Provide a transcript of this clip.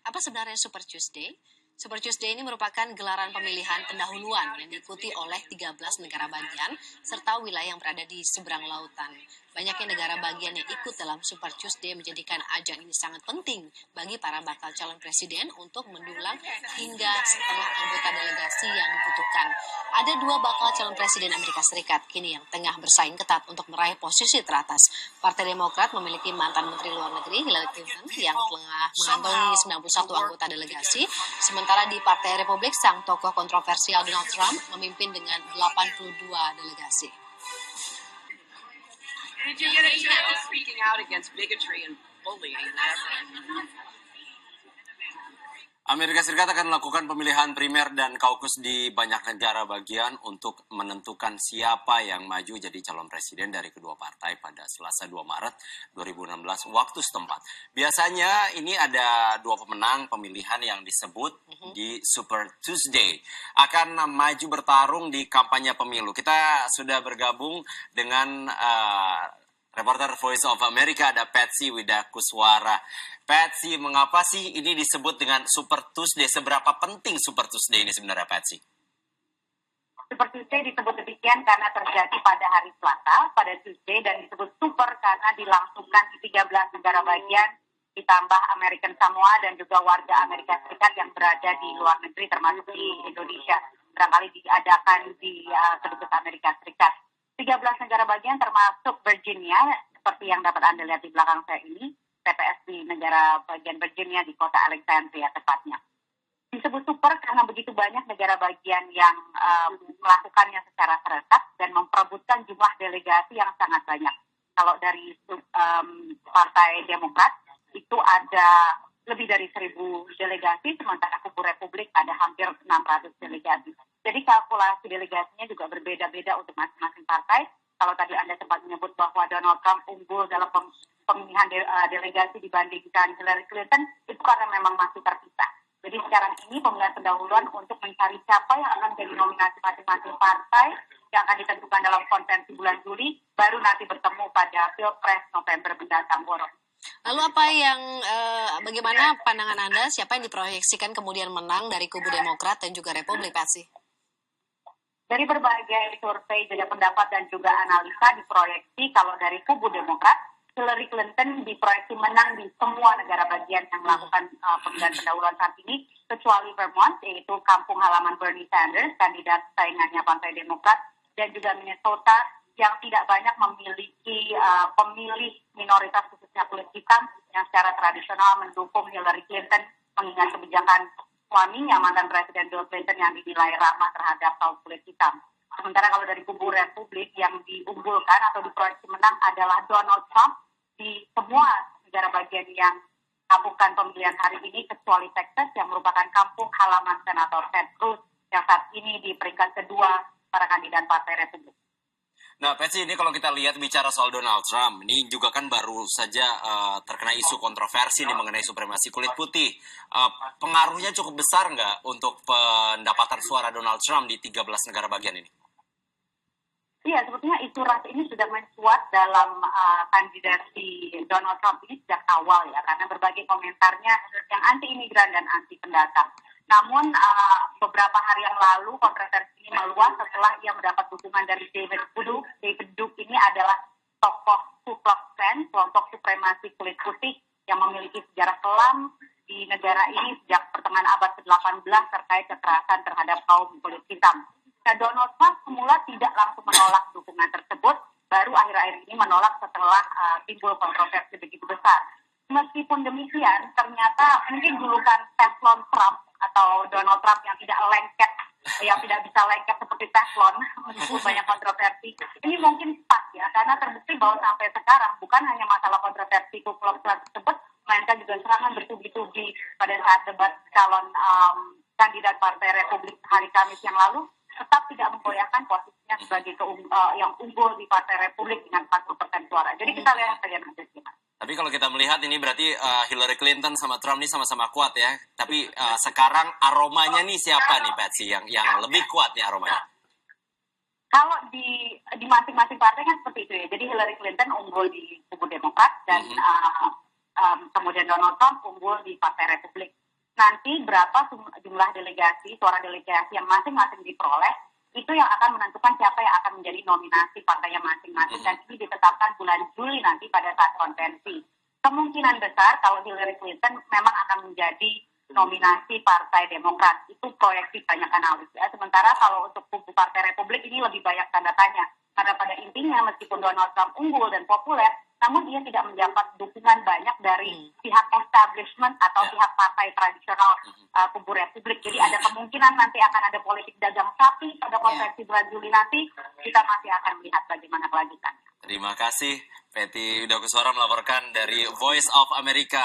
Apa sebenarnya Super Tuesday? Super Tuesday ini merupakan gelaran pemilihan pendahuluan yang diikuti oleh 13 negara bagian serta wilayah yang berada di seberang lautan. Banyaknya negara bagian yang ikut dalam Super Tuesday menjadikan ajang ini sangat penting bagi para bakal calon presiden untuk mendulang hingga setengah anggota delegasi yang dibutuhkan. Ada 2 bakal calon presiden Amerika Serikat kini yang tengah bersaing ketat untuk meraih posisi teratas. Partai Demokrat memiliki mantan Menteri Luar Negeri Hillary Clinton yang telah mengantongi 91 anggota delegasi, sementara di Partai Republik sang tokoh kontroversial Donald Trump memimpin dengan 82 delegasi. Did you get a chance speaking out against bigotry and bullying? Amerika Serikat akan melakukan pemilihan primer dan kaukus di banyak negara bagian untuk menentukan siapa yang maju jadi calon presiden dari kedua partai pada Selasa 2 Maret 2016 waktu setempat. Biasanya ini ada 2 pemenang pemilihan yang disebut di Super Tuesday akan maju bertarung di kampanye pemilu. Kita sudah bergabung dengan reporter Voice of America, ada Patsy Widakuswara. Patsy, mengapa sih ini disebut dengan Super Tuesday? Seberapa penting Super Tuesday ini sebenarnya, Patsy? Super Tuesday disebut demikian karena terjadi pada hari Selasa, pada Tuesday, dan disebut super karena dilangsungkan di 13 negara bagian, ditambah American Samoa dan juga warga Amerika Serikat yang berada di luar negeri, termasuk di Indonesia. Barangkali diadakan di kedubes Amerika Serikat. 13 negara bagian termasuk Virginia, seperti yang dapat Anda lihat di belakang saya ini, TPS di negara bagian Virginia di kota Alexandria tepatnya. Disebut super karena begitu banyak negara bagian yang melakukannya secara serentak dan memperebutkan jumlah delegasi yang sangat banyak. Kalau dari Partai Demokrat itu ada lebih dari 1.000 delegasi, sementara kubu Republik ada hampir 600 delegasi. Jadi kalkulasi delegasinya juga berbeda-beda untuk masing-masing partai. Kalau tadi Anda sempat menyebut bahwa Donald Trump unggul dalam pemilihan delegasi dibandingkan Hillary Clinton, itu karena memang masih terpisah. Jadi sekarang ini pemilihan pendahuluan untuk mencari siapa yang akan jadi nominasi masing-masing partai yang akan ditentukan dalam konvensi bulan Juli, baru nanti bertemu pada Pilpres November mendatang. Lalu apa yang, bagaimana pandangan Anda, siapa yang diproyeksikan kemudian menang dari kubu Demokrat dan juga Republik, Patsy? Dari berbagai survei, jeda pendapat dan juga analisa diproyeksi kalau dari kubu Demokrat, Hillary Clinton diproyeksi menang di semua negara bagian yang melakukan pemilihan pendahuluan saat ini, kecuali Vermont, yaitu kampung halaman Bernie Sanders, kandidat saingannya Partai Demokrat, dan juga Minnesota, yang tidak banyak memiliki pemilih minoritas khususnya kulit hitam yang secara tradisional mendukung Hillary Clinton mengingat kebijakan suaminya mantan Presiden Bill Clinton yang dinilai ramah terhadap kaum kulit hitam. Sementara kalau dari kubu Republik yang diunggulkan atau diproyeksi menang adalah Donald Trump di semua negara bagian yang melakukan pemilihan hari ini kecuali Texas yang merupakan kampung halaman Senator Ted Cruz yang saat ini di peringkat kedua para kandidat Partai Republik. Nah, Patsy, ini kalau kita lihat bicara soal Donald Trump, ini juga kan baru saja terkena isu kontroversi nih mengenai supremasi kulit putih. Pengaruhnya cukup besar nggak untuk pendapatan suara Donald Trump di 13 negara bagian ini? Iya, sebetulnya isu ras ini sudah mencuat dalam kandidasi Donald Trump ini sejak awal ya, karena berbagai komentarnya yang anti-imigran dan anti-pendatang. Namun beberapa hari yang lalu kontroversi ini meluas setelah ia mendapat dukungan dari David Duke. David Duke ini adalah tokoh Ku Klux Klan, kelompok supremasi kulit putih yang memiliki sejarah kelam di negara ini sejak pertengahan abad ke-18 terkait kekerasan terhadap kaum kulit hitam. Nah, Donald Trump semula tidak langsung menolak dukungan tersebut, baru akhir-akhir ini menolak setelah timbul kontroversi begitu besar. Meskipun demikian, ternyata mungkin julukan Teflon Trump atau Donald Trump yang tidak lengket, yang tidak bisa lengket seperti Teflon, meskipun banyak kontroversi, ini mungkin pas ya, karena terbukti bahwa sampai sekarang bukan hanya masalah kontroversi Ku Klux Klan tersebut, melainkan juga serangan bertubi-tubi pada saat debat calon kandidat Partai Republik hari Kamis yang lalu, tetap tidak menggoyahkan posisinya sebagai yang unggul di Partai Republik dengan 40% suara. Jadi kita lihat saja nanti. Tapi kalau kita melihat ini berarti Hillary Clinton sama Trump ini sama-sama kuat ya. Tapi sekarang aromanya nih siapa nih, Patsy, yang lebih kuat nih aromanya? Kalau di masing-masing partai kan seperti itu ya. Jadi Hillary Clinton unggul di kubu Demokrat dan kemudian Donald Trump unggul di Partai Republik. nanti berapa jumlah delegasi, suara delegasi yang masing-masing diperoleh, itu yang akan menentukan siapa yang akan menjadi nominasi partainya masing-masing. Dan ini ditetapkan bulan Juli nanti pada saat konvensi. Kemungkinan besar kalau Hillary Clinton memang akan menjadi nominasi Partai Demokrat. Itu proyeksi banyak analis. Ya. Sementara kalau untuk kubu Partai Republik ini lebih banyak tanda tanya. Karena pada intinya meskipun Donald Trump unggul dan populer, namun ia tidak mendapat dukungan banyak dari pihak establishment atau pihak partai tradisional kubu Republik. Jadi ada kemungkinan nanti akan ada politik dagang sapi pada konvensi bulan Juli nanti. Kita masih akan melihat bagaimana kelanjutannya. Terima kasih, Peti Widakuswara melaporkan dari Voice of America.